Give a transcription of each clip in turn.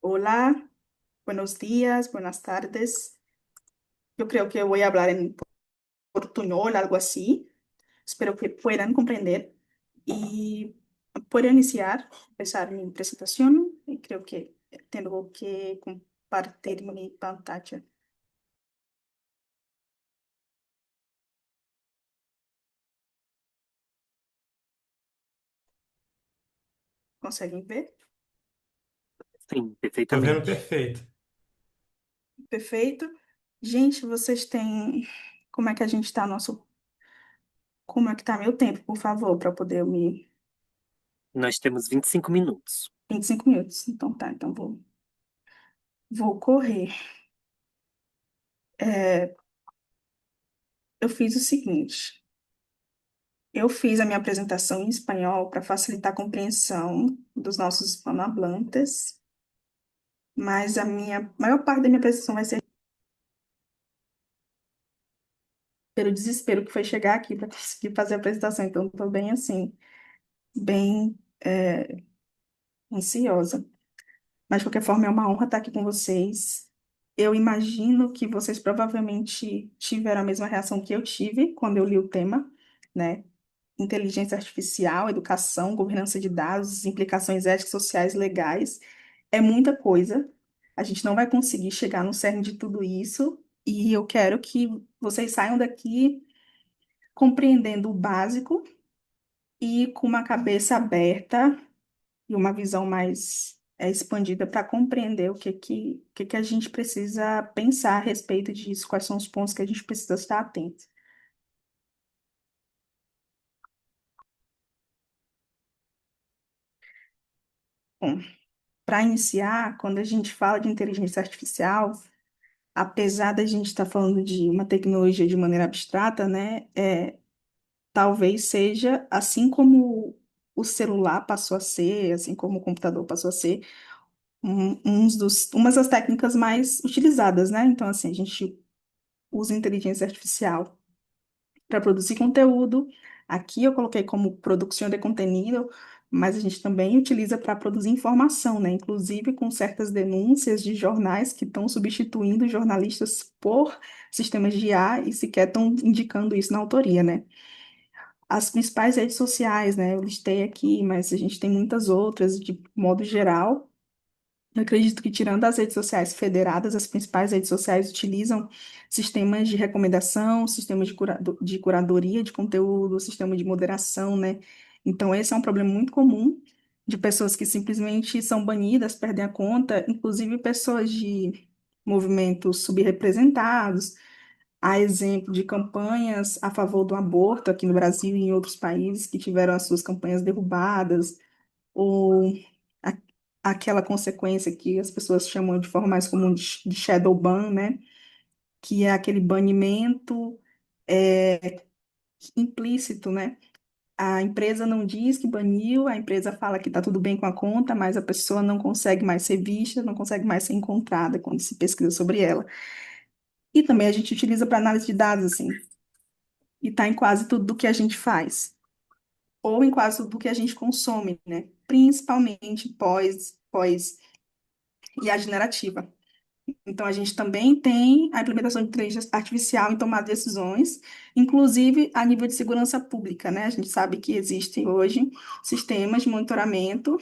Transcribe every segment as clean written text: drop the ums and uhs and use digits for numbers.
Hola, buenos días, buenas tardes. Yo creo que voy a hablar en portuñol, algo así. Espero que puedan comprender y puedo empezar mi presentación. Y creo que tengo que compartir mi pantalla. ¿Conseguem ver? Sim, Tô vendo perfeitamente. perfeito. Perfeito. Gente, vocês têm... Como é que a gente está nosso... Como é que tá meu tempo, por favor, para poder me... Nós temos 25 minutos. 25 minutos. Então tá, então vou correr. É, eu fiz o seguinte. Eu fiz a minha apresentação em espanhol para facilitar a compreensão dos nossos hispanohablantes, mas a maior parte da minha apresentação vai ser pelo desespero que foi chegar aqui para conseguir fazer a apresentação. Então, estou bem assim, bem ansiosa. Mas, de qualquer forma, é uma honra estar aqui com vocês. Eu imagino que vocês provavelmente tiveram a mesma reação que eu tive quando eu li o tema, né? Inteligência artificial, educação, governança de dados, implicações éticas, sociais, legais. É muita coisa. A gente não vai conseguir chegar no cerne de tudo isso. E eu quero que vocês saiam daqui compreendendo o básico e com uma cabeça aberta e uma visão mais expandida para compreender o que a gente precisa pensar a respeito disso, quais são os pontos que a gente precisa estar atento. Bom, para iniciar, quando a gente fala de inteligência artificial, apesar da gente estar falando de uma tecnologia de maneira abstrata, né, talvez seja assim como o celular passou a ser, assim como o computador passou a ser, umas das técnicas mais utilizadas, né? Então, assim, a gente usa inteligência artificial para produzir conteúdo. Aqui eu coloquei como produção de conteúdo, mas a gente também utiliza para produzir informação, né? Inclusive com certas denúncias de jornais que estão substituindo jornalistas por sistemas de IA e sequer estão indicando isso na autoria, né? As principais redes sociais, né? Eu listei aqui, mas a gente tem muitas outras, de modo geral. Eu acredito que, tirando as redes sociais federadas, as principais redes sociais utilizam sistemas de recomendação, sistemas de curadoria de conteúdo, sistema de moderação, né? Então, esse é um problema muito comum de pessoas que simplesmente são banidas, perdem a conta, inclusive pessoas de movimentos subrepresentados. Há exemplo de campanhas a favor do aborto aqui no Brasil e em outros países que tiveram as suas campanhas derrubadas, ou a- aquela consequência que as pessoas chamam de forma mais comum de shadow ban, né? Que é aquele banimento implícito, né? A empresa não diz que baniu, a empresa fala que está tudo bem com a conta, mas a pessoa não consegue mais ser vista, não consegue mais ser encontrada quando se pesquisa sobre ela. E também a gente utiliza para análise de dados, assim, e está em quase tudo do que a gente faz, ou em quase tudo do que a gente consome, né? Principalmente pós IA generativa. Então, a gente também tem a implementação de inteligência artificial em tomar decisões, inclusive a nível de segurança pública, né? A gente sabe que existem hoje sistemas de monitoramento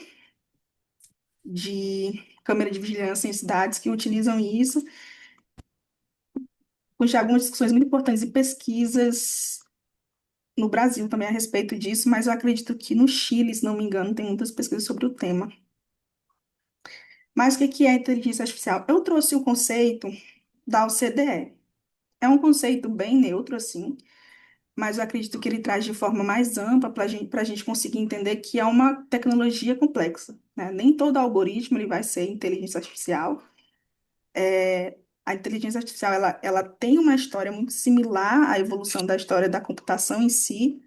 de câmera de vigilância em cidades que utilizam isso, com já algumas discussões muito importantes e pesquisas no Brasil também a respeito disso, mas eu acredito que no Chile, se não me engano, tem muitas pesquisas sobre o tema. Mas o que que é inteligência artificial? Eu trouxe o conceito da OCDE. É um conceito bem neutro, assim, mas eu acredito que ele traz de forma mais ampla para a gente conseguir entender que é uma tecnologia complexa, né? Nem todo algoritmo ele vai ser inteligência artificial. A inteligência artificial ela tem uma história muito similar à evolução da história da computação em si,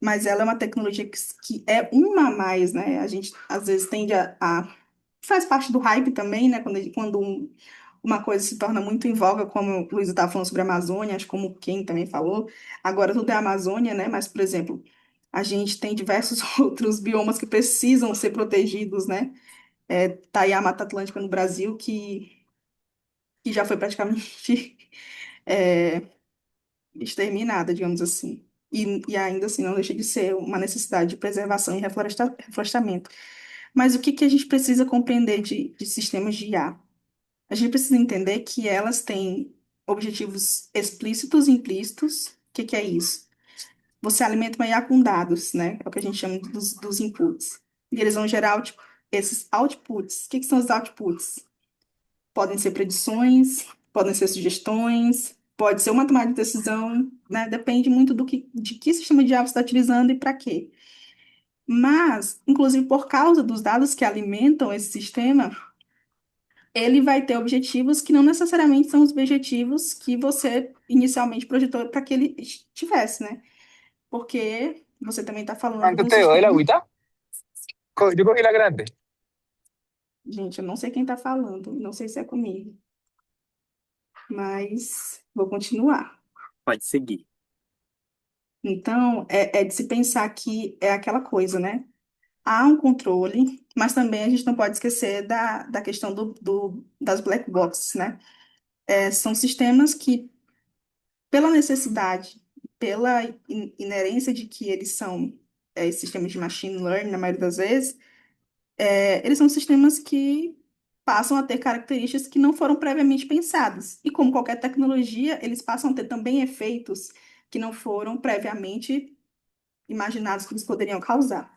mas ela é uma tecnologia que é uma a mais, né? A gente às vezes tende faz parte do hype também, né? Quando uma coisa se torna muito em voga, como o Luiz estava falando sobre a Amazônia, acho como o Ken também falou. Agora tudo é Amazônia, né? Mas, por exemplo, a gente tem diversos outros biomas que precisam ser protegidos, né? Tá aí a Mata Atlântica no Brasil, que já foi praticamente é, exterminada, digamos assim. E ainda assim não deixa de ser uma necessidade de preservação e reflorestamento. Mas o que que a gente precisa compreender de sistemas de IA? A gente precisa entender que elas têm objetivos explícitos e implícitos. O que que é isso? Você alimenta uma IA com dados, né? É o que a gente chama dos inputs. E eles vão gerar esses outputs. O que que são os outputs? Podem ser predições, podem ser sugestões, pode ser uma tomada de decisão, né? Depende muito de que sistema de IA você está utilizando e para quê. Mas, inclusive, por causa dos dados que alimentam esse sistema, ele vai ter objetivos que não necessariamente são os objetivos que você inicialmente projetou para que ele tivesse, né? Porque você também está falando de ¿Cuánto um te doy el sistema. agüita? Yo cogí la grande. Gente, eu não sei quem está falando, não sei se é comigo, mas vou continuar. Pode seguir. Então, é de se pensar que é aquela coisa, né? Há um controle, mas também a gente não pode esquecer da questão das black boxes, né? São sistemas que, pela necessidade, pela inerência de que eles são sistemas de machine learning, na maioria das vezes, eles são sistemas que passam a ter características que não foram previamente pensadas. E como qualquer tecnologia, eles passam a ter também efeitos que não foram previamente imaginados que eles poderiam causar.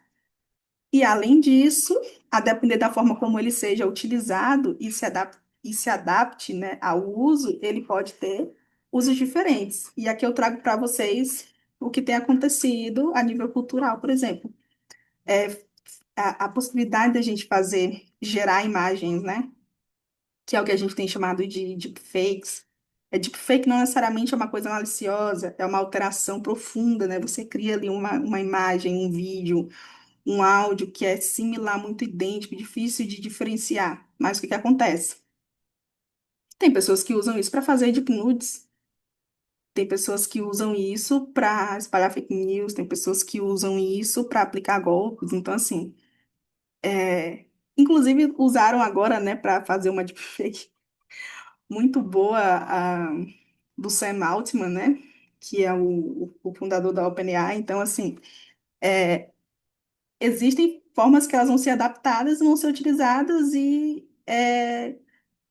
E, além disso, a depender da forma como ele seja utilizado e se adapte, né, ao uso, ele pode ter usos diferentes. E aqui eu trago para vocês o que tem acontecido a nível cultural, por exemplo. É, a possibilidade da gente gerar imagens, né, que é o que a gente tem chamado de deepfakes. Deepfake não necessariamente é uma coisa maliciosa, é uma alteração profunda, né? Você cria ali uma imagem, um vídeo, um áudio que é similar, muito idêntico, difícil de diferenciar. Mas o que que acontece? Tem pessoas que usam isso para fazer deep nudes, tem pessoas que usam isso para espalhar fake news, tem pessoas que usam isso para aplicar golpes. Então, assim, é... inclusive usaram agora, né, para fazer uma deepfake muito boa do Sam Altman, né, que é o fundador da OpenAI. Então, assim, é, existem formas que elas vão ser adaptadas, vão ser utilizadas e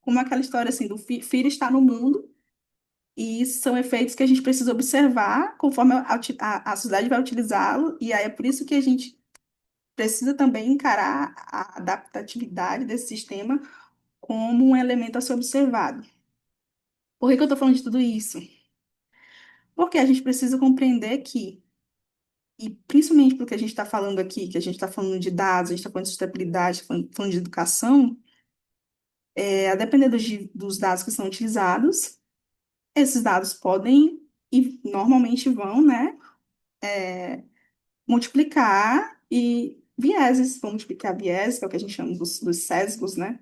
como aquela história assim do filho está no mundo e são efeitos que a gente precisa observar conforme a sociedade vai utilizá-lo e aí é por isso que a gente precisa também encarar a adaptatividade desse sistema como um elemento a ser observado. Por que que eu estou falando de tudo isso? Porque a gente precisa compreender que, e principalmente porque a gente está falando aqui, que a gente está falando de dados, a gente está falando de sustentabilidade, falando de educação, a depender dos dados que são utilizados, esses dados podem e normalmente vão, né, multiplicar e vieses, vão multiplicar vieses, que é o que a gente chama dos sesgos, né,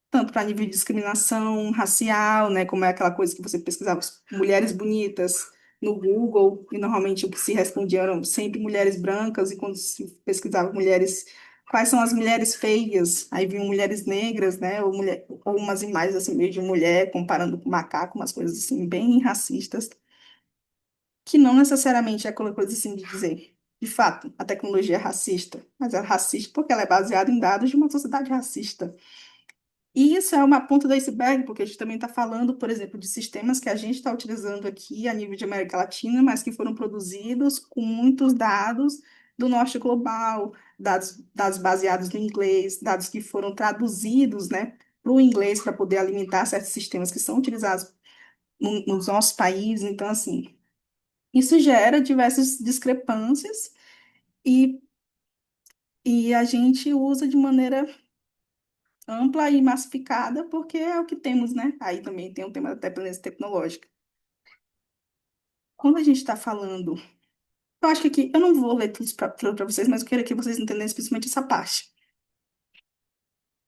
tanto para nível de discriminação racial, né, como é aquela coisa que você pesquisava mulheres bonitas no Google, e normalmente o que se respondia eram sempre mulheres brancas, e quando se pesquisava mulheres, quais são as mulheres feias, aí vinham mulheres negras, né, ou umas imagens assim, meio de mulher, comparando com macaco, umas coisas assim, bem racistas, que não necessariamente é aquela coisa assim de dizer, de fato, a tecnologia é racista, mas é racista porque ela é baseada em dados de uma sociedade racista. E isso é uma ponta do iceberg, porque a gente também está falando, por exemplo, de sistemas que a gente está utilizando aqui a nível de América Latina, mas que foram produzidos com muitos dados do norte global, dados baseados no inglês, dados que foram traduzidos, né, para o inglês para poder alimentar certos sistemas que são utilizados nos nossos países. Então, assim, isso gera diversas discrepâncias e, e a gente usa de maneira ampla e massificada, porque é o que temos, né? Aí também tem o tema da dependência tecnológica. Quando a gente está falando, eu acho que aqui, eu não vou ler tudo para vocês, mas eu queria que vocês entendessem principalmente essa parte.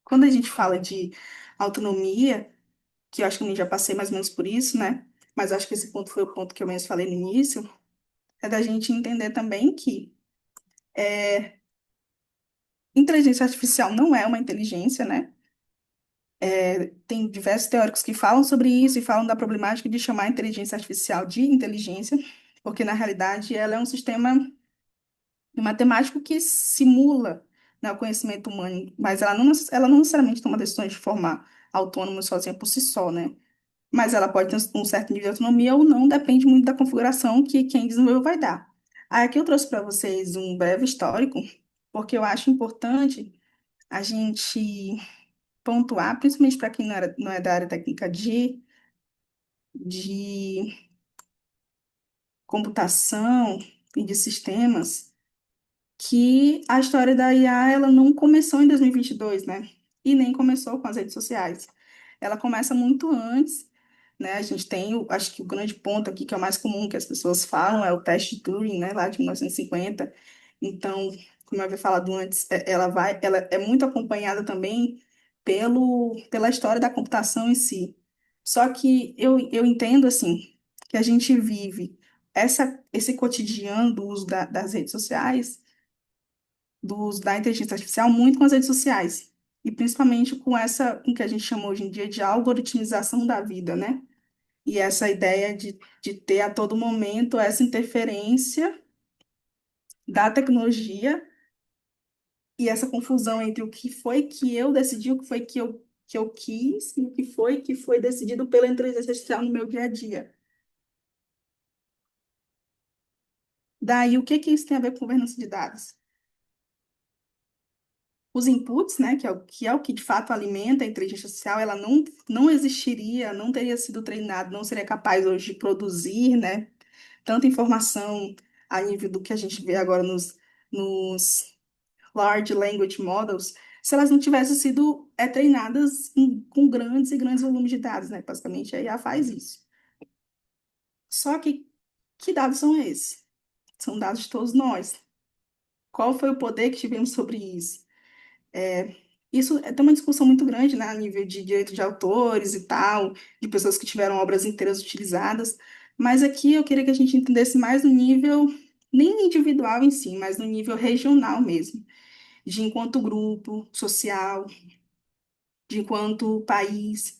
Quando a gente fala de autonomia, que eu acho que eu já passei mais ou menos por isso, né? Mas acho que esse ponto foi o ponto que eu mesmo falei no início, é da gente entender também que Inteligência artificial não é uma inteligência, né? Tem diversos teóricos que falam sobre isso e falam da problemática de chamar a inteligência artificial de inteligência, porque na realidade ela é um sistema matemático que simula, né, o conhecimento humano, mas ela não necessariamente toma decisões de forma autônoma sozinha por si só, né? Mas ela pode ter um certo nível de autonomia ou não, depende muito da configuração que quem desenvolveu vai dar. Aí aqui eu trouxe para vocês um breve histórico, porque eu acho importante a gente pontuar, principalmente para quem não é da área técnica de computação e de sistemas, que a história da IA ela não começou em 2022, né? E nem começou com as redes sociais. Ela começa muito antes, né? A gente tem, acho que o grande ponto aqui, que é o mais comum que as pessoas falam, é o teste de Turing, né? Lá de 1950. Então, como eu havia falado antes, ela é muito acompanhada também pela história da computação em si. Só que eu entendo, assim, que a gente vive esse cotidiano do uso das redes sociais, do uso da inteligência artificial muito com as redes sociais. E principalmente com o que a gente chama hoje em dia de algoritmização da vida, né? E essa ideia de ter a todo momento essa interferência da tecnologia e essa confusão entre o que foi que eu decidi, o que foi que eu quis, e o que foi decidido pela inteligência artificial no meu dia a dia. Daí, o que que isso tem a ver com governança de dados? Os inputs, né, que é o que de fato alimenta a inteligência artificial, ela não existiria, não teria sido treinada, não seria capaz hoje de produzir, né, tanta informação a nível do que a gente vê agora nos Large Language Models, se elas não tivessem sido treinadas com grandes e grandes volumes de dados, né? Basicamente, a IA faz isso. Só que dados são esses? São dados de todos nós. Qual foi o poder que tivemos sobre isso? É, tem uma discussão muito grande, né, a nível de direito de autores e tal, de pessoas que tiveram obras inteiras utilizadas, mas aqui eu queria que a gente entendesse mais no nível, nem individual em si, mas no nível regional mesmo, de enquanto grupo social, de enquanto país,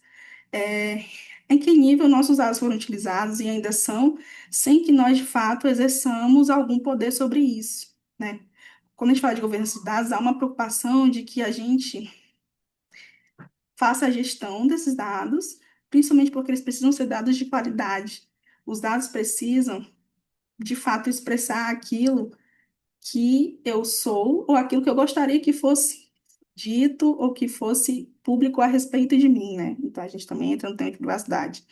é, em que nível nossos dados foram utilizados e ainda são, sem que nós, de fato, exerçamos algum poder sobre isso, né? Quando a gente fala de governança de dados, há uma preocupação de que a gente faça a gestão desses dados, principalmente porque eles precisam ser dados de qualidade. Os dados precisam, de fato, expressar aquilo que eu sou ou aquilo que eu gostaria que fosse dito ou que fosse público a respeito de mim, né? Então, a gente também entra no tema de privacidade.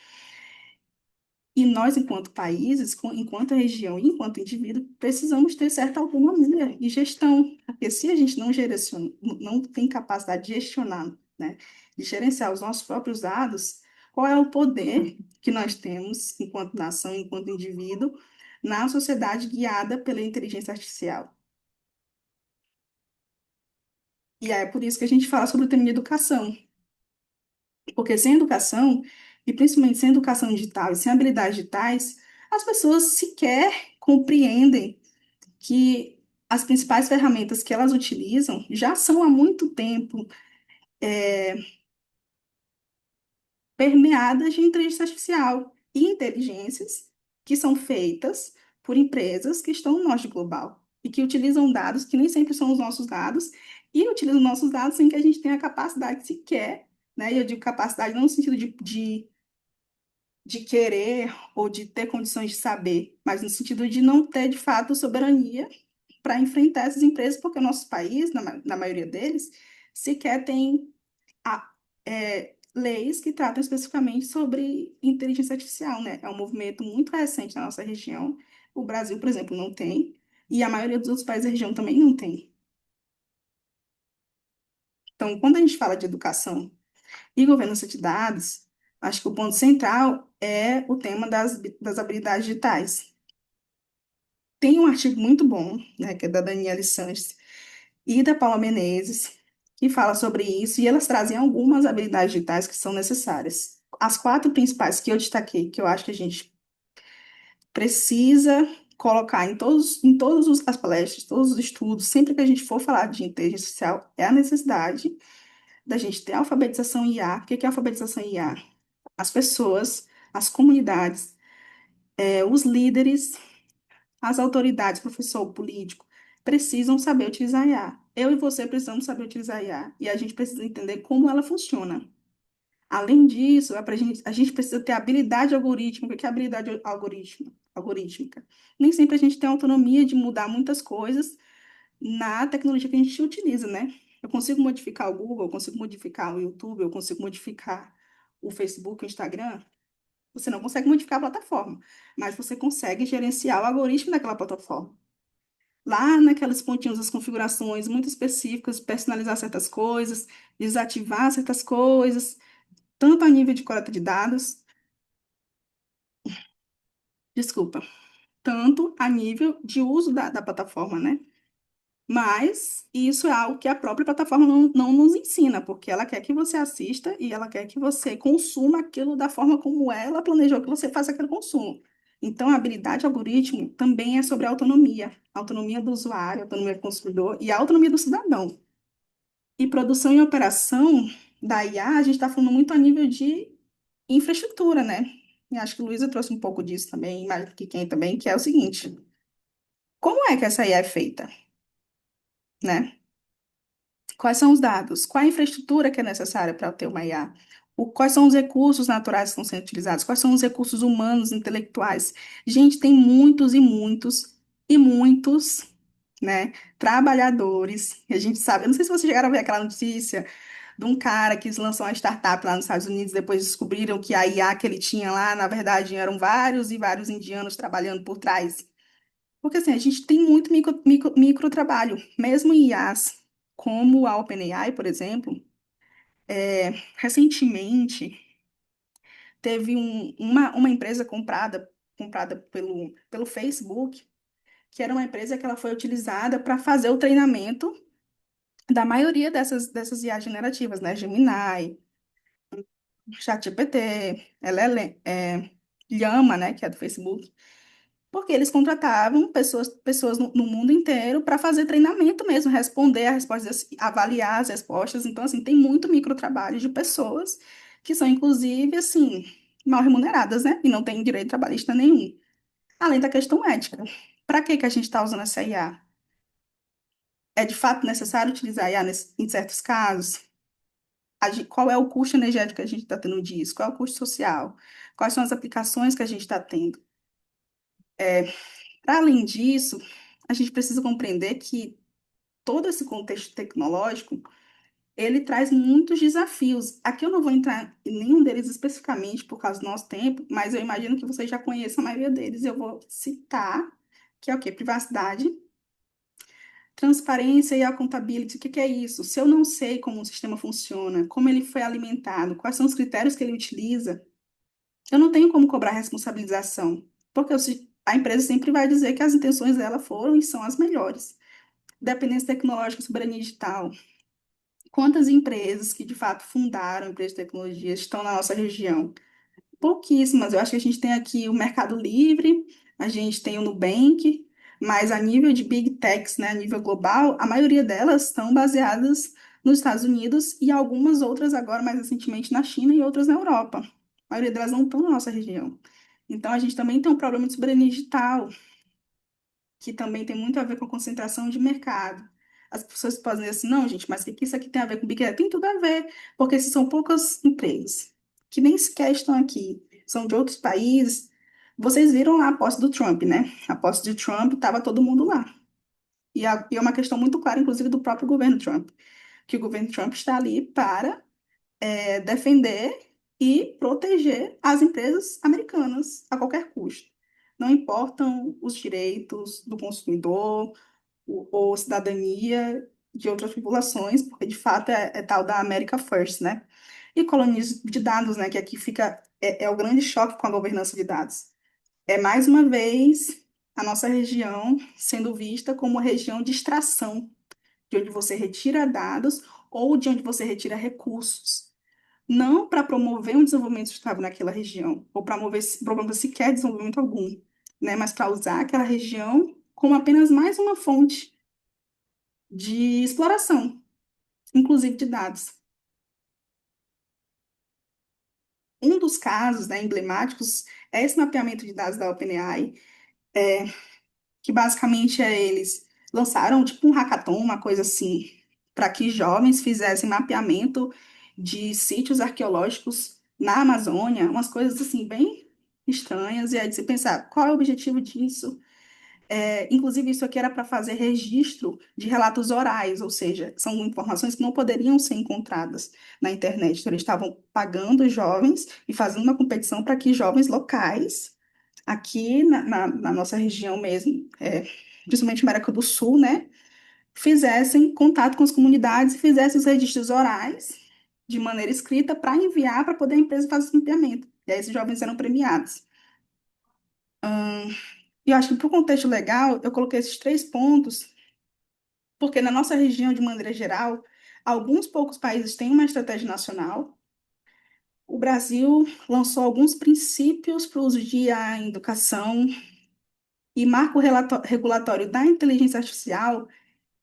E nós, enquanto países, enquanto região e enquanto indivíduo, precisamos ter certa autonomia e gestão, porque se a gente não direciona, não tem capacidade de gestionar, né, de gerenciar os nossos próprios dados, qual é o poder que nós temos enquanto nação, enquanto indivíduo, na sociedade guiada pela inteligência artificial? E é por isso que a gente fala sobre o tema de educação, porque sem educação, e principalmente sem educação digital e sem habilidades digitais, as pessoas sequer compreendem que as principais ferramentas que elas utilizam já são há muito tempo permeadas de inteligência artificial e inteligências que são feitas por empresas que estão no norte global e que utilizam dados que nem sempre são os nossos dados e utilizam nossos dados sem que a gente tenha capacidade sequer, né? E eu digo capacidade não no sentido de querer ou de ter condições de saber, mas no sentido de não ter, de fato, soberania para enfrentar essas empresas, porque o nosso país, na maioria deles, sequer tem leis que tratam especificamente sobre inteligência artificial, né? É um movimento muito recente na nossa região. O Brasil, por exemplo, não tem, e a maioria dos outros países da região também não tem. Então, quando a gente fala de educação e governança de dados, acho que o ponto central é o tema das habilidades digitais. Tem um artigo muito bom, né, que é da Daniele Sanches e da Paula Menezes, que fala sobre isso, e elas trazem algumas habilidades digitais que são necessárias. As quatro principais que eu destaquei, que eu acho que a gente precisa colocar em todas as palestras, todos os estudos, sempre que a gente for falar de inteligência artificial, é a necessidade da gente ter alfabetização IA. O que que é alfabetização IA? As pessoas, as comunidades, os líderes, as autoridades, professor, político, precisam saber utilizar IA. Eu e você precisamos saber utilizar IA. E a gente precisa entender como ela funciona. Além disso, a gente precisa ter habilidade algorítmica. O que é habilidade algorítmica? Nem sempre a gente tem autonomia de mudar muitas coisas na tecnologia que a gente utiliza, né? Eu consigo modificar o Google, eu consigo modificar o YouTube, eu consigo modificar o Facebook, o Instagram. Você não consegue modificar a plataforma, mas você consegue gerenciar o algoritmo daquela plataforma. Lá naquelas pontinhas, as configurações muito específicas, personalizar certas coisas, desativar certas coisas, tanto a nível de coleta de dados, desculpa, tanto a nível de uso da plataforma, né? Mas isso é algo que a própria plataforma não nos ensina, porque ela quer que você assista e ela quer que você consuma aquilo da forma como ela planejou que você faça aquele consumo. Então, a habilidade algoritmo também é sobre a autonomia do usuário, a autonomia do consumidor e a autonomia do cidadão. E produção e operação da IA, a gente está falando muito a nível de infraestrutura, né? E acho que a Luísa trouxe um pouco disso também, mais do que quem também, que é o seguinte: como é que essa IA é feita, né? Quais são os dados? Qual a infraestrutura que é necessária para ter uma IA? Quais são os recursos naturais que estão sendo utilizados? Quais são os recursos humanos, intelectuais? Gente, tem muitos e muitos e muitos, né, trabalhadores. E a gente sabe, eu não sei se vocês chegaram a ver aquela notícia de um cara que lançou uma startup lá nos Estados Unidos, depois descobriram que a IA que ele tinha lá, na verdade, eram vários e vários indianos trabalhando por trás. Porque assim, a gente tem muito micro trabalho, mesmo em IAs, como a OpenAI, por exemplo, recentemente teve uma empresa comprada pelo Facebook, que era uma empresa que ela foi utilizada para fazer o treinamento da maioria dessas IAs generativas, né? Gemini, ChatGPT, Llama, né? Que é do Facebook. Porque eles contratavam pessoas no mundo inteiro para fazer treinamento mesmo, responder a respostas, avaliar as respostas. Então, assim, tem muito microtrabalho de pessoas que são, inclusive, assim, mal remuneradas, né? E não têm direito trabalhista nenhum. Além da questão ética. Para que que a gente está usando essa IA? É de fato necessário utilizar a IA em certos casos? Qual é o custo energético que a gente está tendo disso? Qual é o custo social? Quais são as aplicações que a gente está tendo? Para além disso, a gente precisa compreender que todo esse contexto tecnológico, ele traz muitos desafios. Aqui eu não vou entrar em nenhum deles especificamente por causa do nosso tempo, mas eu imagino que vocês já conheçam a maioria deles. Eu vou citar, que é o quê? Privacidade, transparência e accountability. O que que é isso? Se eu não sei como o sistema funciona, como ele foi alimentado, quais são os critérios que ele utiliza, eu não tenho como cobrar responsabilização, porque a empresa sempre vai dizer que as intenções dela foram e são as melhores. Dependência tecnológica, soberania digital. Quantas empresas que de fato fundaram empresas de tecnologia estão na nossa região? Pouquíssimas. Eu acho que a gente tem aqui o Mercado Livre, a gente tem o Nubank, mas a nível de Big Techs, né, a nível global, a maioria delas estão baseadas nos Estados Unidos e algumas outras agora, mais recentemente, na China e outras na Europa. A maioria delas não estão na nossa região. Então, a gente também tem um problema de soberania digital, que também tem muito a ver com a concentração de mercado. As pessoas podem dizer assim, não, gente, mas o que que isso aqui tem a ver com Big Data? Tem tudo a ver, porque se são poucas empresas que nem sequer estão aqui, são de outros países. Vocês viram lá a posse do Trump, né? A posse de Trump, estava todo mundo lá. E é uma questão muito clara, inclusive, do próprio governo Trump, que o governo Trump está ali para defender e proteger as empresas americanas a qualquer custo. Não importam os direitos do consumidor, ou cidadania de outras populações, porque de fato é tal da America First, né? E colonias de dados, né? Que aqui fica, é o grande choque com a governança de dados. É mais uma vez a nossa região sendo vista como uma região de extração, de onde você retira dados ou de onde você retira recursos. Não para promover um desenvolvimento sustentável naquela região, ou para promover sequer desenvolvimento algum, né? Mas para usar aquela região como apenas mais uma fonte de exploração, inclusive de dados. Um dos casos, né, emblemáticos é esse mapeamento de dados da OpenAI, é, que basicamente eles lançaram tipo um hackathon, uma coisa assim, para que jovens fizessem mapeamento de sítios arqueológicos na Amazônia, umas coisas assim bem estranhas, e aí de você pensar, qual é o objetivo disso? Inclusive, isso aqui era para fazer registro de relatos orais, ou seja, são informações que não poderiam ser encontradas na internet. Então, eles estavam pagando jovens e fazendo uma competição para que jovens locais, aqui na nossa região mesmo, principalmente América do Sul, né, fizessem contato com as comunidades e fizessem os registros orais de maneira escrita para enviar para poder a empresa fazer o mapeamento. E aí, esses jovens eram premiados. E eu acho que, para o contexto legal, eu coloquei esses três pontos porque na nossa região, de maneira geral, alguns poucos países têm uma estratégia nacional. O Brasil lançou alguns princípios para o uso de IA em educação e marco regulatório da inteligência artificial.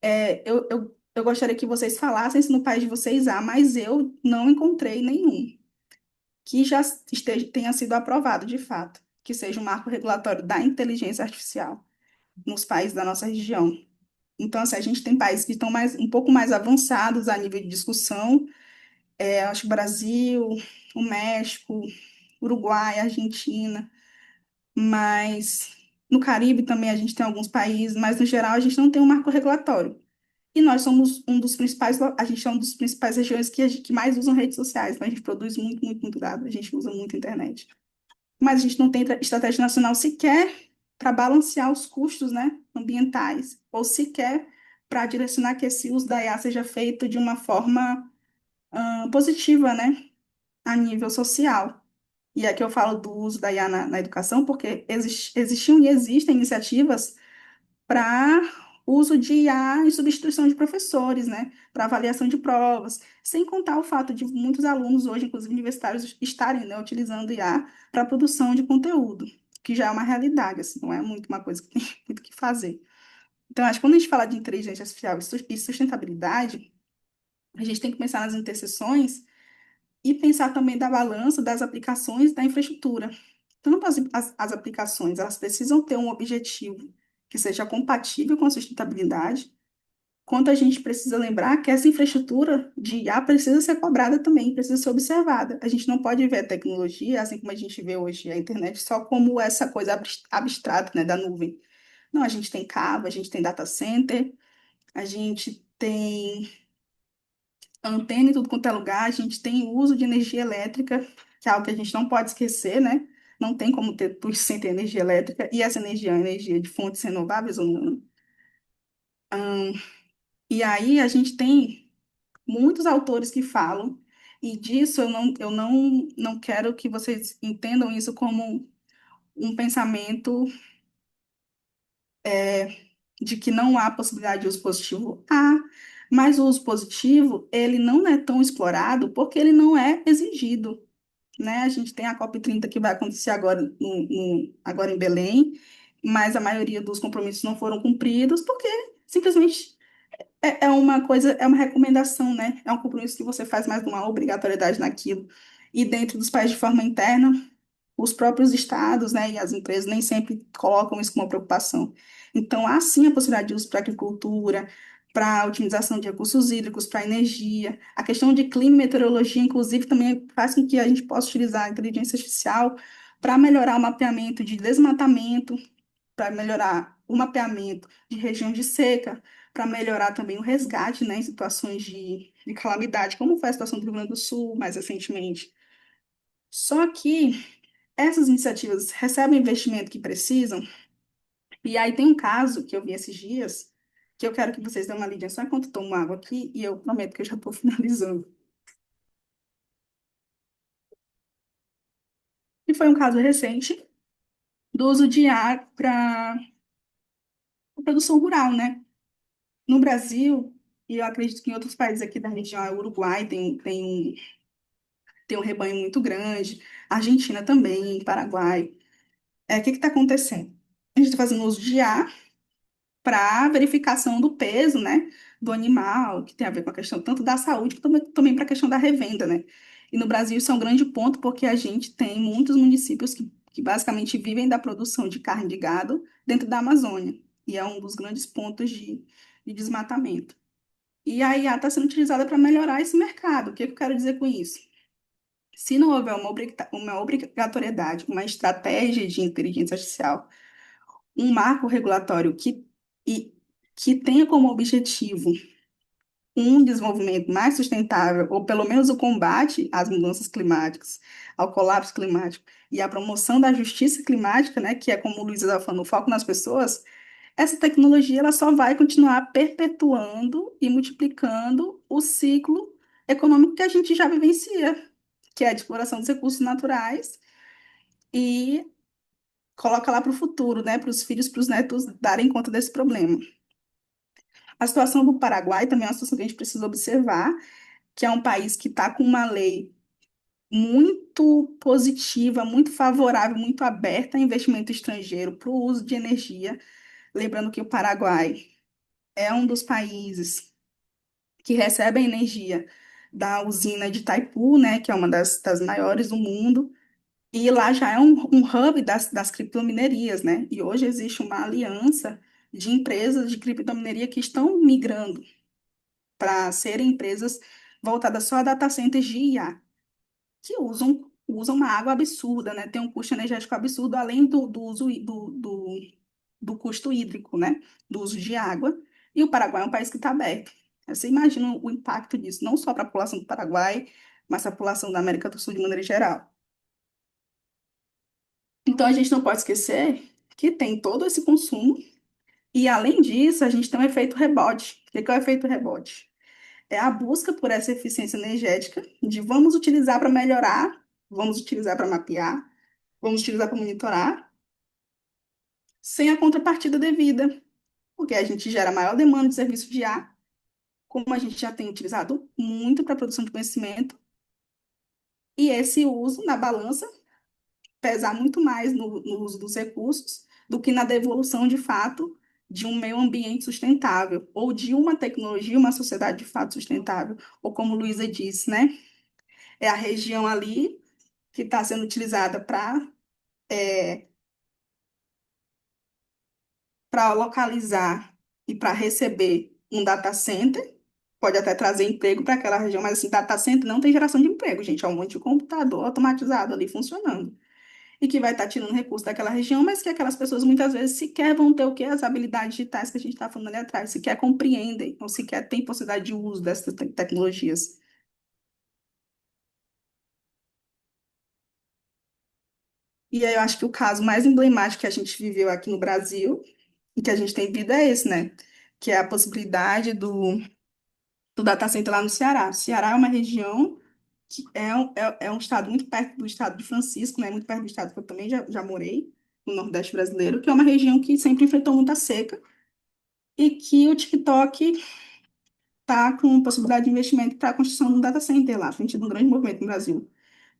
Eu gostaria que vocês falassem se no país de vocês há, mas eu não encontrei nenhum que já tenha sido aprovado de fato, que seja um marco regulatório da inteligência artificial nos países da nossa região. Então, assim, a gente tem países que estão um pouco mais avançados a nível de discussão. Acho que o Brasil, o México, Uruguai, Argentina, mas no Caribe também a gente tem alguns países, mas no geral a gente não tem um marco regulatório. E nós somos um dos principais, a gente é um dos principais regiões que mais usam redes sociais, então a gente produz muito, muito, muito dado, a gente usa muito a internet. Mas a gente não tem estratégia nacional sequer para balancear os custos, né, ambientais, ou sequer para direcionar que esse uso da IA seja feito de uma forma positiva, né, a nível social. E aqui eu falo do uso da IA na educação, porque existiam e existem iniciativas para uso de IA em substituição de professores, né, para avaliação de provas, sem contar o fato de muitos alunos hoje, inclusive universitários, estarem, né, utilizando IA para produção de conteúdo, que já é uma realidade, assim, não é muito uma coisa que tem muito o que fazer. Então, acho que quando a gente fala de inteligência artificial e sustentabilidade, a gente tem que pensar nas interseções e pensar também da balança das aplicações da infraestrutura. Tanto as aplicações, elas precisam ter um objetivo que seja compatível com a sustentabilidade, quanto a gente precisa lembrar que essa infraestrutura de IA precisa ser cobrada também, precisa ser observada. A gente não pode ver a tecnologia, assim como a gente vê hoje a internet, só como essa coisa abstrata, né, da nuvem. Não, a gente tem cabo, a gente tem data center, a gente tem antena em tudo quanto é lugar, a gente tem o uso de energia elétrica, que é algo que a gente não pode esquecer, né? Não tem como ter tudo sem ter energia elétrica, e essa energia é energia de fontes renováveis ou não. E aí a gente tem muitos autores que falam, e disso eu não quero que vocês entendam isso como um pensamento de que não há possibilidade de uso positivo. Há, mas o uso positivo, ele não é tão explorado porque ele não é exigido. Né? A gente tem a COP30 que vai acontecer agora, agora em Belém, mas a maioria dos compromissos não foram cumpridos porque simplesmente é uma coisa, é uma recomendação, né? É um compromisso que você faz mais de uma obrigatoriedade naquilo. E dentro dos países de forma interna, os próprios estados, né, e as empresas nem sempre colocam isso como uma preocupação. Então, há sim a possibilidade de uso para agricultura, para otimização de recursos hídricos, para energia. A questão de clima e meteorologia, inclusive, também faz com que a gente possa utilizar a inteligência artificial para melhorar o mapeamento de desmatamento, para melhorar o mapeamento de regiões de seca, para melhorar também o resgate, né, em situações de calamidade, como foi a situação do Rio Grande do Sul mais recentemente. Só que essas iniciativas recebem o investimento que precisam, e aí tem um caso que eu vi esses dias, que eu quero que vocês dêem uma lidinha só enquanto eu tomo água aqui, e eu prometo que eu já estou finalizando. E foi um caso recente do uso de ar para produção rural, né? No Brasil, e eu acredito que em outros países aqui da região, o Uruguai tem um rebanho muito grande, Argentina também, Paraguai. O que está acontecendo? a gente está fazendo uso de IA para verificação do peso, né, do animal, que tem a ver com a questão tanto da saúde, como também para a questão da revenda, né? E no Brasil isso é um grande ponto, porque a gente tem muitos municípios que basicamente vivem da produção de carne de gado dentro da Amazônia, e é um dos grandes pontos de desmatamento. E a IA está sendo utilizada para melhorar esse mercado. O que eu quero dizer com isso? Se não houver uma obrigatoriedade, uma estratégia de inteligência artificial, um marco regulatório e, que tenha como objetivo um desenvolvimento mais sustentável, ou pelo menos o combate às mudanças climáticas, ao colapso climático e à promoção da justiça climática, né, que é como o Luiz estava falando, o foco nas pessoas, essa tecnologia ela só vai continuar perpetuando e multiplicando o ciclo econômico que a gente já vivencia, que é a de exploração dos recursos naturais e coloca lá para o futuro, né, para os filhos, para os netos darem conta desse problema. A situação do Paraguai também é uma situação que a gente precisa observar, que é um país que está com uma lei muito positiva, muito favorável, muito aberta a investimento estrangeiro para o uso de energia. Lembrando que o Paraguai é um dos países que recebe a energia da usina de Itaipu, né, que é uma das maiores do mundo, e lá já é um hub das criptominerias, né? E hoje existe uma aliança de empresas de criptomineria que estão migrando para serem empresas voltadas só a data centers de IA, que usam uma água absurda, né? Tem um custo energético absurdo, além do uso do custo hídrico, né? Do uso de água. E o Paraguai é um país que está aberto. Você imagina o impacto disso, não só para a população do Paraguai, mas para a população da América do Sul de maneira geral. Então, a gente não pode esquecer que tem todo esse consumo, e além disso, a gente tem um efeito rebote. O que é o efeito rebote? É a busca por essa eficiência energética, de vamos utilizar para melhorar, vamos utilizar para mapear, vamos utilizar para monitorar, sem a contrapartida devida, porque a gente gera maior demanda de serviço de ar, como a gente já tem utilizado muito para a produção de conhecimento, e esse uso na balança pesar muito mais no uso dos recursos do que na devolução de fato de um meio ambiente sustentável, ou de uma tecnologia, uma sociedade de fato sustentável, ou como Luísa disse, né? É a região ali que está sendo utilizada para localizar e para receber um data center, pode até trazer emprego para aquela região, mas assim, data center não tem geração de emprego, gente, é um monte de computador automatizado ali funcionando. E que vai estar tirando recurso daquela região, mas que aquelas pessoas muitas vezes sequer vão ter o quê? As habilidades digitais que a gente está falando ali atrás, sequer compreendem, ou sequer têm possibilidade de uso dessas tecnologias. E aí eu acho que o caso mais emblemático que a gente viveu aqui no Brasil, e que a gente tem vivido é esse, né? Que é a possibilidade do data center lá no Ceará. O Ceará é uma região que é um estado muito perto do estado de Francisco, né? Muito perto do estado que eu também já morei, no Nordeste brasileiro, que é uma região que sempre enfrentou muita seca e que o TikTok está com possibilidade de investimento para a construção de um data center lá. Tem tido um grande movimento no Brasil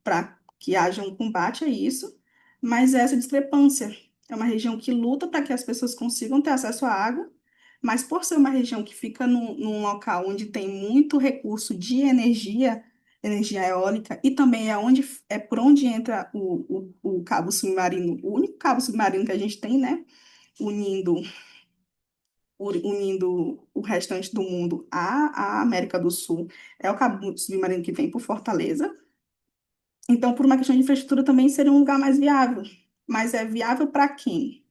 para que haja um combate a isso, mas essa discrepância é uma região que luta para que as pessoas consigam ter acesso à água, mas por ser uma região que fica num local onde tem muito recurso de energia, energia eólica, e também é por onde entra o cabo submarino, o único cabo submarino que a gente tem, né, unindo unindo o restante do mundo à América do Sul, é o cabo submarino que vem por Fortaleza. Então, por uma questão de infraestrutura, também seria um lugar mais viável. Mas é viável para quem?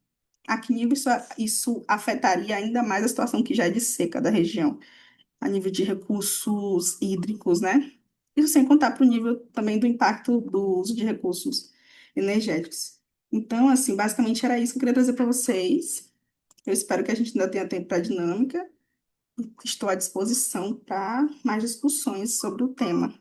A que nível isso afetaria ainda mais a situação que já é de seca da região, a nível de recursos hídricos, né? Isso sem contar para o nível também do impacto do uso de recursos energéticos. Então, assim, basicamente era isso que eu queria trazer para vocês. Eu espero que a gente ainda tenha tempo para a dinâmica. Estou à disposição para mais discussões sobre o tema.